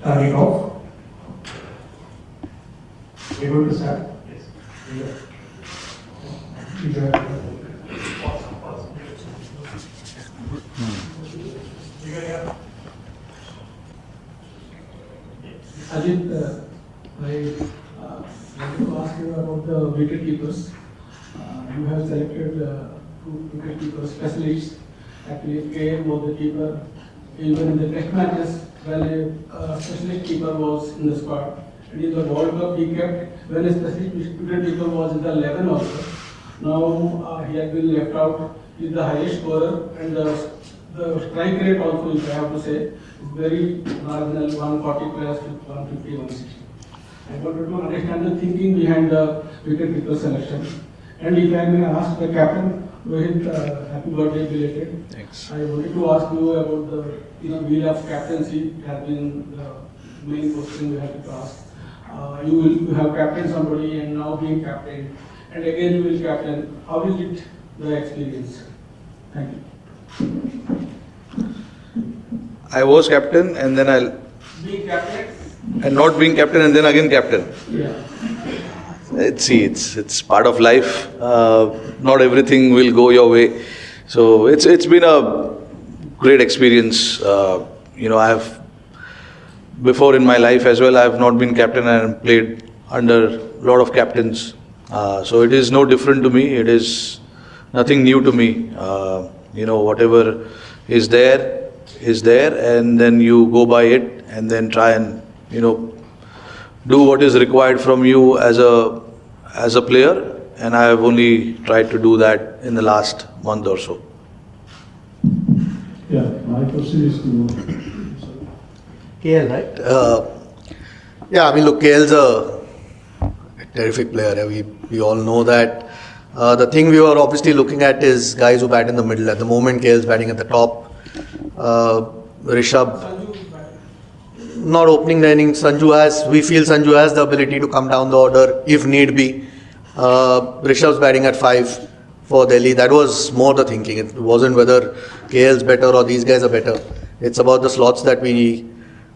Turn it off. We're going to start. Yes. Ajit, I want to ask you about the wicket keepers. You have selected two wicket keeper specialists. Actually, KM was the keeper. Even in the test matches, when a specialist keeper was in the squad. And in the World Cup, he kept when a specialist wicket keeper was in the 11 also. Now he has been left out. He is the highest scorer, and the strike rate also, if I have to say, is very marginal, 140 players to 150, 160. I wanted to understand the thinking behind the wicket keeper selection. And if I may ask the captain, Rohit, happy birthday belated. Thanks. I wanted to ask you about the wheel of captaincy. It has been the main question we have to ask. You have captained somebody and now being captain, and again you will captain. How is it the experience? Thank you. I was captain and then I'll Being captain? and not being captain and then again captain. Yeah. It's part of life. Not everything will go your way. So it's been a great experience. I have before in my life as well. I have not been captain and played under a lot of captains. So it is no different to me. It is nothing new to me. Whatever is there, and then you go by it, and then try and do what is required from you as a player. And I have only tried to do that in the last month or so. Yeah, my question is to KL, right? Look, KL's a terrific player. We all know that. The thing we were obviously looking at is guys who bat in the middle. At the moment, KL's batting at the top. Rishabh, not opening the innings. We feel Sanju has the ability to come down the order if need be. Rishabh's batting at 5 for Delhi. That was more the thinking. It wasn't whether KL's better or these guys are better. It's about the slots that we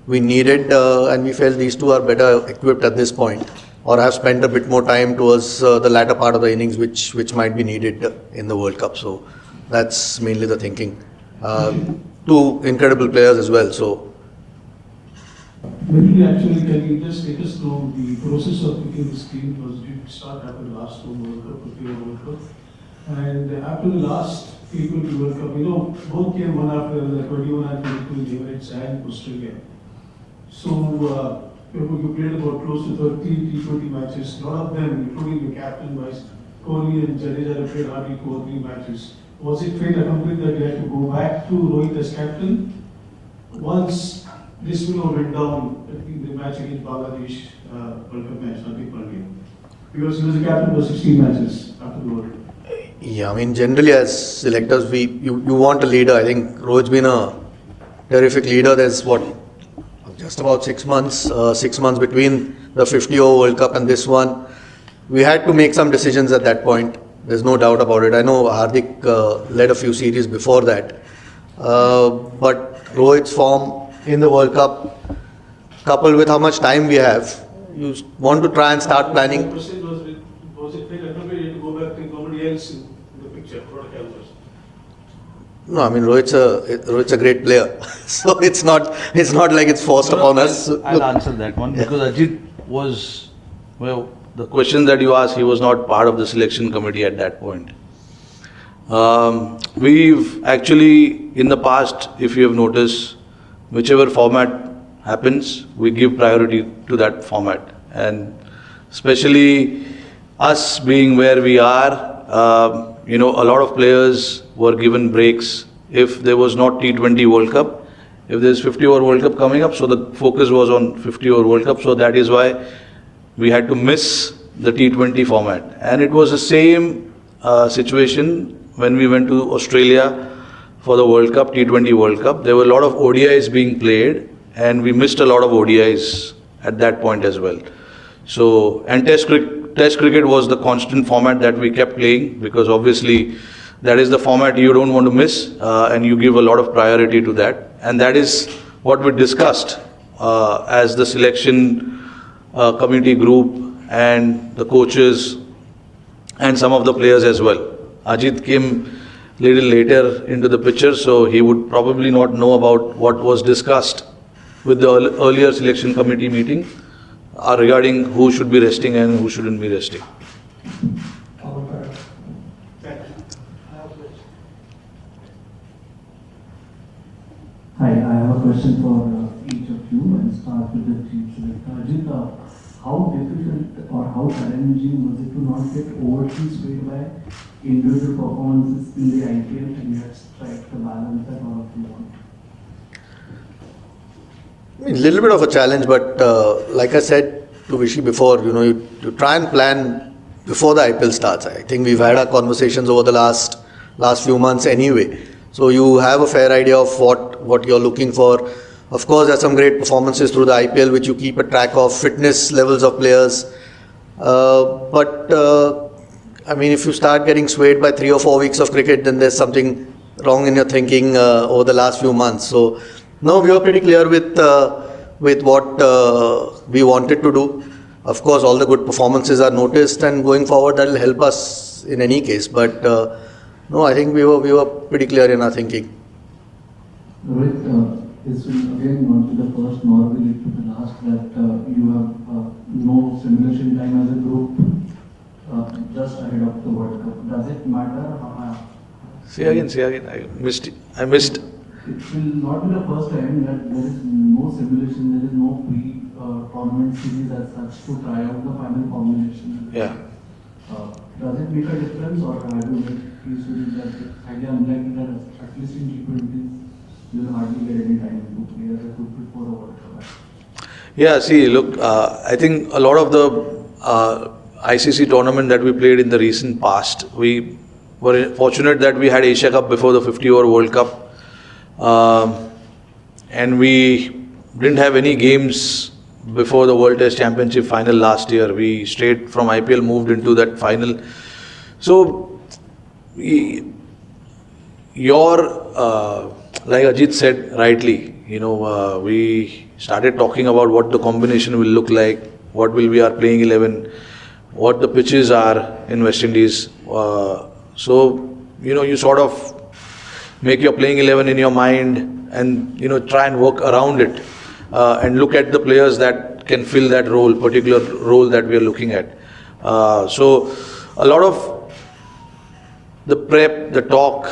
needed, and we felt these two are better equipped at this point, or have spent a bit more time towards the latter part of the innings, which might be needed in the World Cup. So that's mainly the thinking. Two incredible players as well. So maybe actually can you just take us through the process of picking this team? Because it did start after the last World Cup, World Cup, and after the last T20 World Cup, both came one after the 21 and 22 in Emirates and Australia. So you played about close to 30 T20 matches. A lot of them, including the captain, Vice Kohli and Jadeja, played hardly 2 or 3 matches. Was it fate accomplished that you had to go back to Rohit as captain? Once this went down, I think the match against Bangladesh, World Cup match, nothing pandya. Because he was the captain for 16 matches after the World Cup. yeah, generally as selectors, you want a leader. I think Rohit's been a terrific leader. There's just about 6 months, 6 months between the 50-over World Cup and this one. We had to make some decisions at that point. There's no doubt about it. I know Hardik led a few series before that. But Rohit's form in the World Cup, coupled with how much time we have, you want to try and start planning. Was it fate appropriate to go back to somebody else in the picture? No, Rohit's a great player. So it's not like it's forced upon us. I'll answer that one because Ajit was, the question that you asked, he was not part of the selection committee at that point. We've actually, in the past, if you have noticed, whichever format happens, we give priority to that format. And especially us being where we are, a lot of players were given breaks. If there was not T20 World Cup, if there's 50-over World Cup coming up, so the focus was on 50-over World Cup. So that is why we had to miss the T20 format. And it was the same situation when we went to Australia for the World Cup, T20 World Cup. There were a lot of ODIs being played, and we missed a lot of ODIs at that point as well. So, and Test cricket was the constant format that we kept playing, because obviously that is the format you don't want to miss, and you give a lot of priority to that. And that is what we discussed as the selection committee group and the coaches and some of the players as well. Ajit came little later into the picture, so he would probably not know about what was discussed with the earlier selection committee meeting regarding who should be resting and who shouldn't be resting. Hi, I have a question for each of you. I'll start with the chief selector. Ajit, how difficult or how challenging was it to not get overtly swayed by individual performances in the IPL and yet strike the balance that all of you want? A little bit of a challenge, but like I said to Vishy before, you try and plan before the IPL starts. I think we've had our conversations over the last few months anyway. So you have a fair idea of what you're looking for. Of course, there's some great performances through the IPL which you keep a track of, fitness levels of players. If you start getting swayed by 3 or 4 weeks of cricket, then there's something wrong in your thinking over the last few months. So, no, we were pretty clear with what we wanted to do. Of course, all the good performances are noticed, and going forward, that will help us in any case. But no, I think we were pretty clear in our thinking. Rohit, this will again not be the first nor will it be the last that you have no simulation time as a group just ahead of the World Cup. Does it matter? Say again. I missed. It will not be the first time that there is no simulation, there is no pre-tournament series as such to try out the final formulation. Yeah. Does it make a difference, or have you made peace with it that it's highly unlikely that at least in T20s you will hardly get any time to play as a group before a World Cup? Yeah, see, look, I think a lot of the ICC tournament that we played in the recent past, we were fortunate that we had Asia Cup before the 50-over World Cup. And we didn't have any games before the World Test Championship final last year. We straight from IPL moved into that final. So, like Ajit said rightly, we started talking about what the combination will look like, what will be our playing 11, what the pitches are in West Indies. You sort of make your playing 11 in your mind and try and work around it and look at the players that can fill that role, particular role that we are looking at. So a lot of the prep, the talk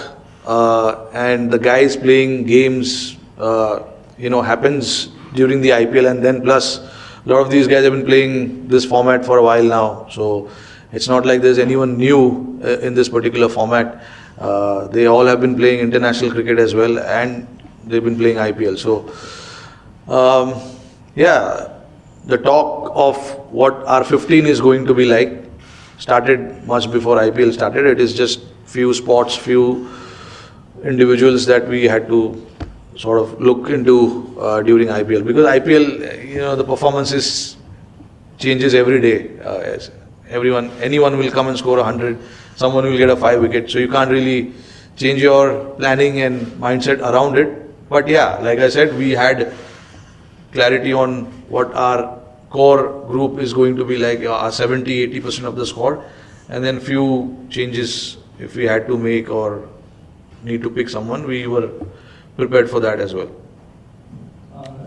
and the guys playing games happens during the IPL, and then plus a lot of these guys have been playing this format for a while now, so it's not like there's anyone new in this particular format. They all have been playing international cricket as well, and they've been playing IPL. So, the talk of what our 15 is going to be like started much before IPL started. It is just few spots, few individuals that we had to sort of look into during IPL, because IPL, the performances changes every day. Anyone will come and score 100. Someone will get a 5 wicket, so you can't really change your planning and mindset around it. But yeah, like I said, we had clarity on what our core group is going to be like, our 70-80% of the squad, and then few changes if we had to make or need to pick someone, we were prepared for that as well.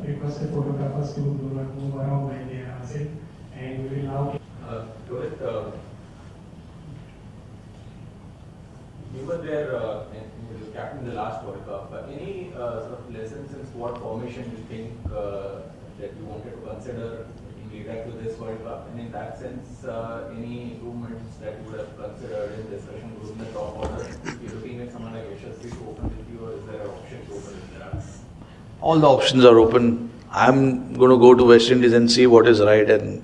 Requested photographers to do not move around when they are sick, and we will now. Rohit, you were there you were captain in the last World Cup. Any sort of lessons in squad formation you think that you wanted to consider in lead up to this World Cup? And in that sense, any improvements that you would have considered in discussion group in the top order? You're looking at someone like Yashasvi to open with you, or is there an option to open with that? All the options are open. I'm going to go to West Indies and see what is right and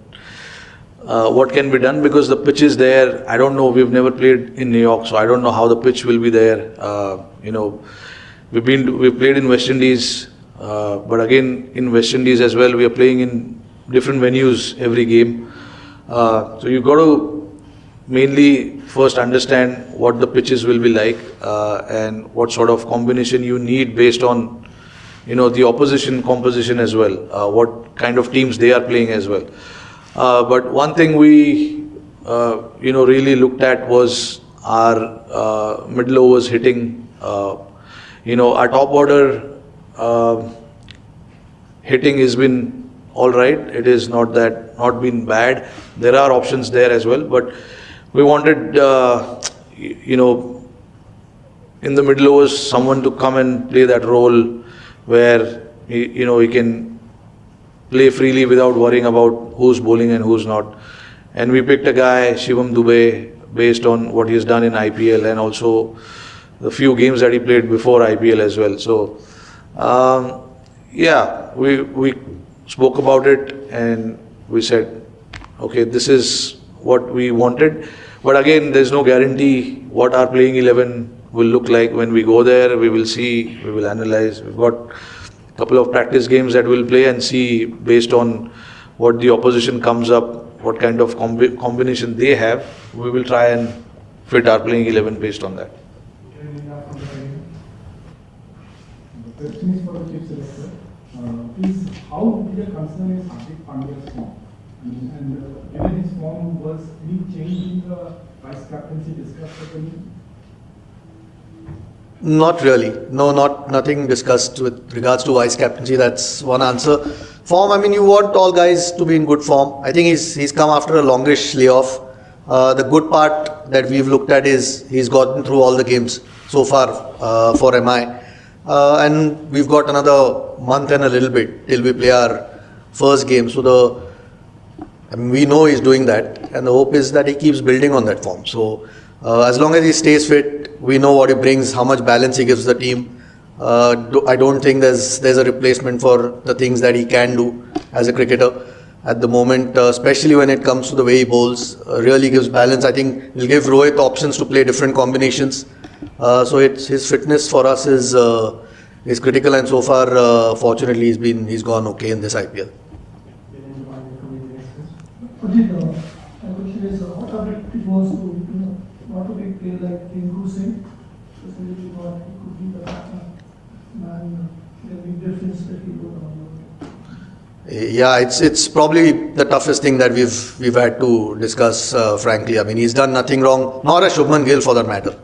what can be done, because the pitch is there. I don't know, we've never played in New York, so I don't know how the pitch will be there. We've played in West Indies, but again in West Indies as well, we are playing in different venues every game. So you've got to mainly first understand what the pitches will be like and what sort of combination you need based on the opposition composition as well, what kind of teams they are playing as well. But one thing we, really looked at was our middle overs hitting. Our top order hitting has been all right. It is not been bad. There are options there as well, but we wanted, in the middle overs, someone to come and play that role where he can play freely without worrying about who's bowling and who's not. And we picked a guy, Shivam Dubey, based on what he's done in IPL and also the few games that he played before IPL as well. So, we spoke about it and we said, okay, this is what we wanted. But again, there's no guarantee what our playing 11 will look like when we go there. We will see, we will analyze. We've got a couple of practice games that we'll play and see based on what the opposition comes up, what kind of combination they have. We will try and fit our playing 11 based on that. The question is for the chief selector. Is how big a concern is Hardik Pandya's form? And given his form, was any change in the vice captaincy discussed at the meeting? Not really. No, nothing discussed with regards to vice captaincy. That's one answer. Form, you want all guys to be in good form. I think he's come after a longish layoff. The good part that we've looked at is he's gotten through all the games so far for MI. And we've got another month and a little bit till we play our first game. So we know he's doing that, and the hope is that he keeps building on that form. So as long as he stays fit, we know what he brings, how much balance he gives the team. I don't think there's a replacement for the things that he can do as a cricketer at the moment, especially when it comes to the way he bowls. Really gives balance. I think he'll give Rohit options to play different combinations. So his fitness for us is critical, and so far, fortunately, he's gone okay in this IPL. Ajit, my question is, how come it was to not to make player like Tinku Singh, especially because he could be the man, the big difference that he wrote on. Yeah, it's probably the toughest thing that we've had to discuss, frankly. He's done nothing wrong, nor has Shubman Gill for that matter.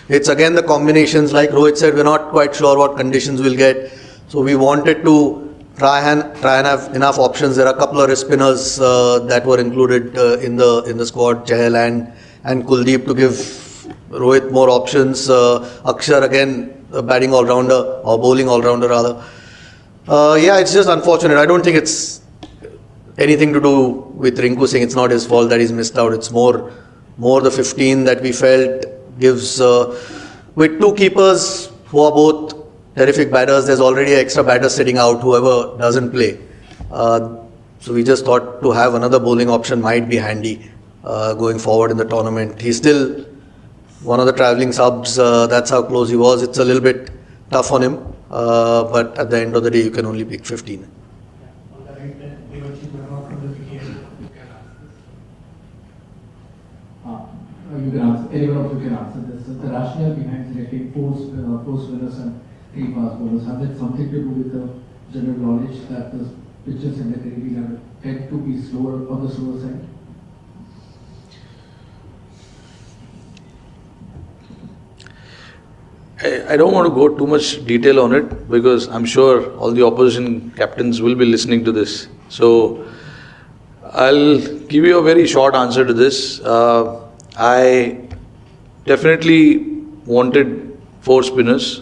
It's again the combinations, like Rohit said, we're not quite sure what conditions we'll get. So we wanted to try and have enough options. There are a couple of wrist spinners that were included in the squad, Chahal and Kuldeep, to give Rohit more options. Akshar again, a batting all-rounder or bowling all-rounder rather. It's just unfortunate. I don't think it's anything to do with Rinku Singh. It's not his fault that he's missed out. It's more the 15 that we felt gives, with two keepers who are both terrific batters, there's already an extra batter sitting out, whoever doesn't play. So we just thought to have another bowling option might be handy going forward in the tournament. He's still one of the travelling subs. That's how close he was. It's a little bit tough on him. But at the end of the day, you can only pick 15. You can answer. Anyone of you can answer this. The rationale behind selecting four spinners and 3 fast bowlers, has it something to do with the general knowledge that the pitches in the Caribbean tend to be slower on the slower side? I don't want to go too much detail on it because I'm sure all the opposition captains will be listening to this. So I'll give you a very short answer to this. I definitely wanted 4 spinners.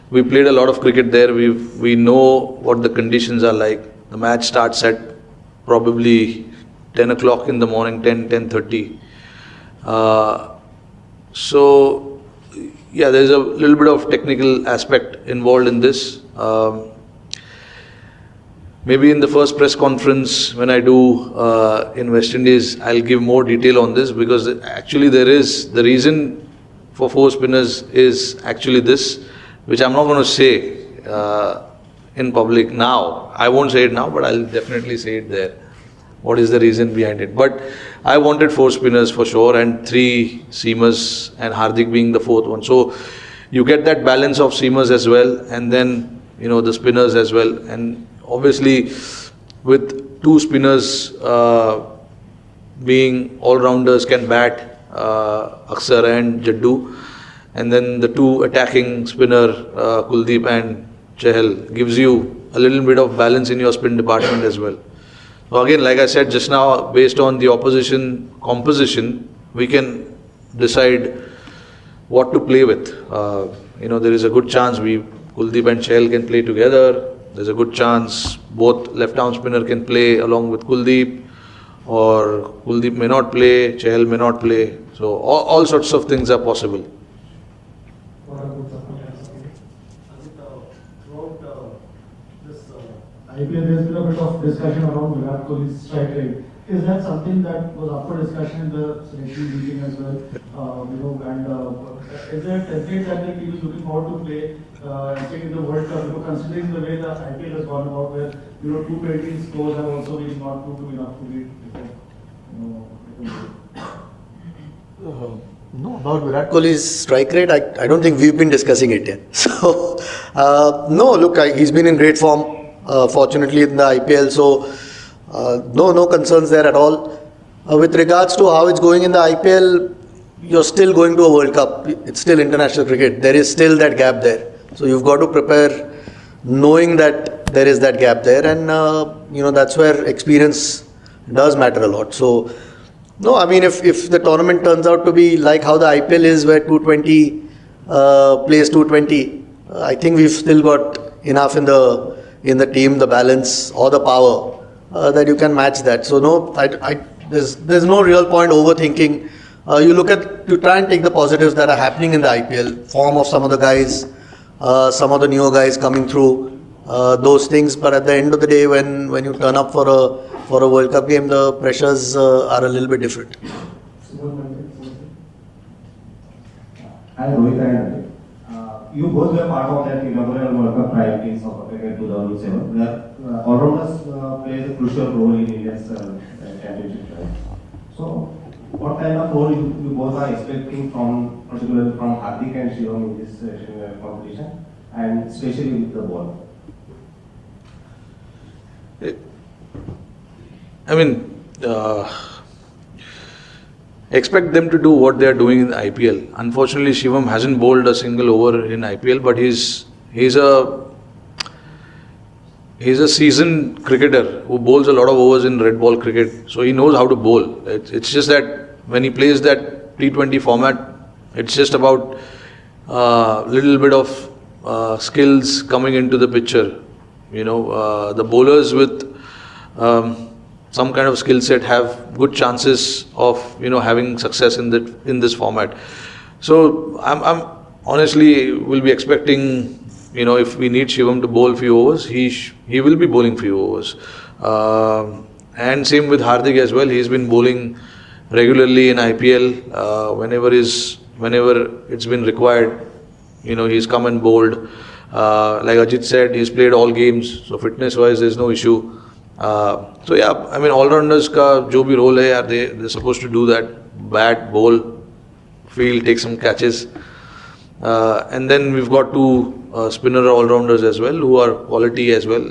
We played a lot of cricket there. We know what the conditions are like. The match starts at probably 10 o'clock in the morning, 10:30. There's a little bit of technical aspect involved in this. Maybe in the first press conference when I do in West Indies, I'll give more detail on this, because actually the reason for 4 spinners is actually this, which I'm not going to say in public now. I won't say it now, but I'll definitely say it there. What is the reason behind it? But I wanted 4 spinners for sure, and 3 seamers, and Hardik being the 4th one. So you get that balance of seamers as well, and then the spinners as well. And obviously, with two spinners being all-rounders, can bat, Aksar and Jaddu, and then the two attacking spinner, Kuldeep and Chahal, gives you a little bit of balance in your spin department as well. So again, like I said just now, based on the opposition composition, we can decide what to play with. There is a good chance Kuldeep and Chahal can play together. There's a good chance both left-arm spinner can play along with Kuldeep, or Kuldeep may not play, Chahal may not play. So all sorts of things are possible. What about the Throughout this IPL, there's been a bit of discussion around Virat Kohli's strike rate. Is that something that was up for discussion in the selection meeting as well? Is there a template that the team is looking forward to play, in the World Cup? Considering the way the IPL has gone about, where 220 scores have also been not proved to be enough to be No, about Virat Kohli's strike rate, I don't think we've been discussing it yet. So, no, look, he's been in great form, fortunately, in the IPL. So, no concerns there at all. With regards to how it's going in the IPL, you're still going to a World Cup. It's still international cricket. There is still that gap there. So, you've got to prepare knowing that there is that gap there. And, that's where experience does matter a lot. So, no, I mean, if the tournament turns out to be like how the IPL is, where 220 plays 220, I think we've still got enough in the team, the balance or the power that you can match that. So no, there's no real point overthinking. You try and take the positives that are happening in the IPL, form of some of the guys, some of the newer guys coming through, those things. But at the end of the day, when you turn up for a World Cup game, the pressures are a little bit different. Hi Rohit and you both were part of that inaugural World Cup trial team of cricket 2007, where all-rounders plays a crucial role in India's championship trial. So, what kind of role you both are expecting particularly from Hardik and Shivam in this competition, and especially with the ball? I mean, expect them to do what they are doing in the IPL. Unfortunately, Shivam hasn't bowled a single over in IPL, but he's a seasoned cricketer who bowls a lot of overs in red ball cricket, so he knows how to bowl. It's just that when he plays that T20 format, it's just about little bit of skills coming into the picture. The bowlers with some kind of skill set have good chances of having success in this format. So I'm honestly will be expecting if we need Shivam to bowl few overs, he will be bowling few overs, and same with Hardik as well. He's been bowling regularly in IPL whenever it's been required. He's come and bowled. Like Ajit said, he's played all games, so fitness wise there's no issue. So yeah, I mean all-rounders ka jo bhi role hai, they're supposed to do that: bat, bowl, field, take some catches, and then we've got two spinner all-rounders as well who are quality as well.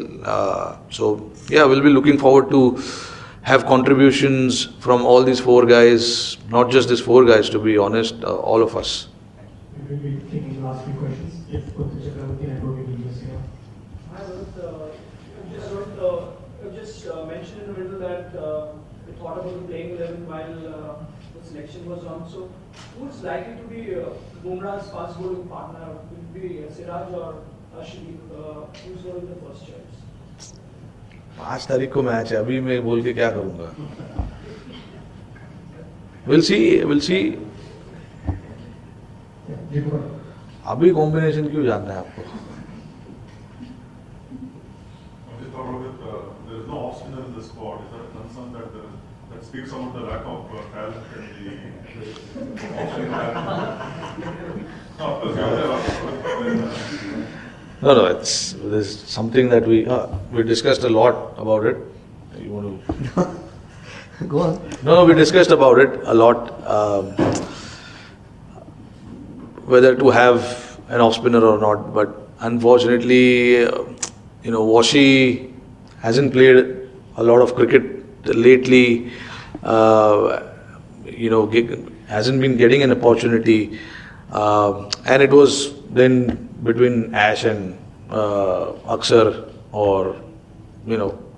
So yeah, we'll be looking forward to have contributions from all these four guys, not just these four guys, to be honest, all of us. We will be taking the last few questions. If Puthu Chakravarti and Rohit will just Hi, Rohit. Just mentioned in the middle that we thought about the playing 11 while the selection was on. So, who's likely to be Bumrah's fast bowling partner? Will it be Siraj or Ashdeep? Who's going to be the first choice? 5 तारीख को match है, अभी मैं बोल के क्या करूँगा? We'll see. अभी कॉम्बिनेशन क्यों जानना है आपको? There is no off spinner in the squad. Is that a concern that speaks about the lack of talent in the off spinner? No, it's something that we discussed a lot about it. You want to Go on. No, we discussed about it a lot. Whether to have an off spinner or not. But unfortunately, Washi hasn't played a lot of cricket lately. Hasn't been getting an opportunity, and it was then between Ash and Aksar, or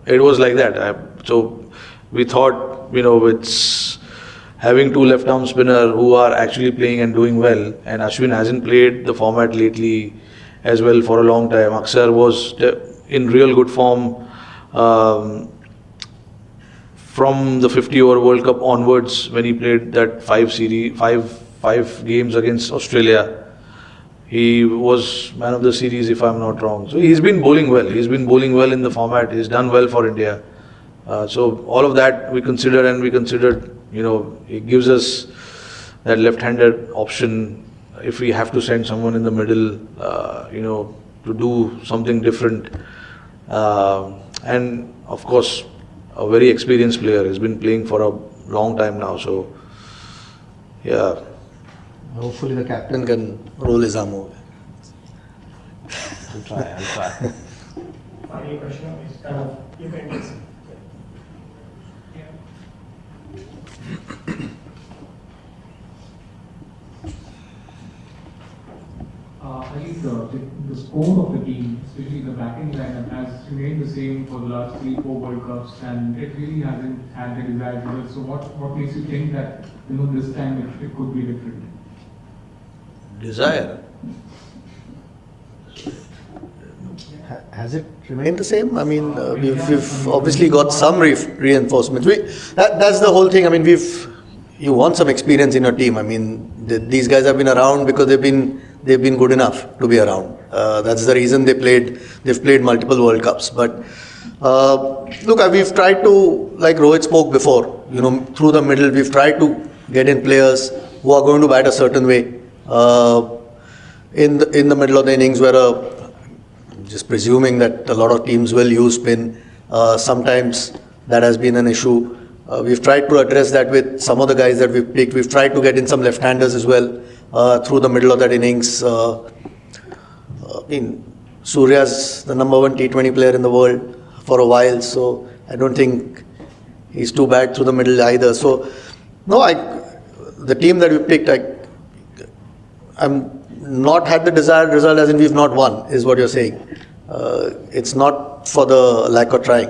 it was like that. So we thought, with having two left-arm spinner who are actually playing and doing well, and Ashwin hasn't played the format lately as well for a long time. Aksar was in real good form from the 50-over World Cup onwards, when he played that five games against Australia. He was man of the series, if I'm not wrong. So he's been bowling well. He's been bowling well in the format. He's done well for India. So all of that we considered, and we considered, it gives us that left-handed option if we have to send someone in the middle, to do something different. And of course, a very experienced player. He's been playing for a long time now. So, yeah. Hopefully the captain can roll his arm over. I'll try. Final question is you can take some. I think the score of the team, especially the batting lineup, has remained the same for the last 3-4 World Cups, and it really hasn't had the desired results. So what makes you think that this time it could be different? Desire. Has it remained the same? I mean, we've obviously got some reinforcements. That's the whole thing. I mean, you want some experience in your team. I mean, these guys have been around because they've been good enough to be around. That's the reason they've played multiple World Cups. But look, we've tried to, like Rohit spoke before, through the middle, we've tried to get in players who are going to bat a certain way. In the middle of the innings, where just presuming that a lot of teams will use spin, sometimes that has been an issue. We've tried to address that with some of the guys that we've picked. We've tried to get in some left-handers as well through the middle of that innings. Surya's the #1 T20 player in the world for a while, so I don't think he's too bad through the middle either. So, no, the team that we picked, I'm not had the desired result, as in we've not won, is what you're saying. It's not for the lack of trying.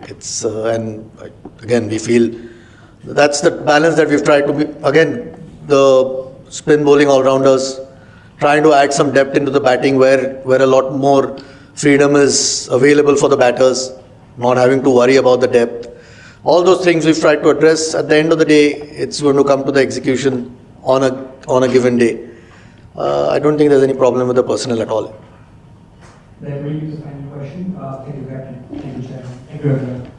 It's and again, we feel that's the balance that we've tried to be. Again, the spin bowling all-rounders, trying to add some depth into the batting where a lot more freedom is available for the batters, not having to worry about the depth. All those things we've tried to address. At the end of the day, it's going to come to the execution on a given day. I don't think there's any problem with the personnel at all. That will be the final question. Thank you, Captain. Thank you, Chairman. Thank you, everyone.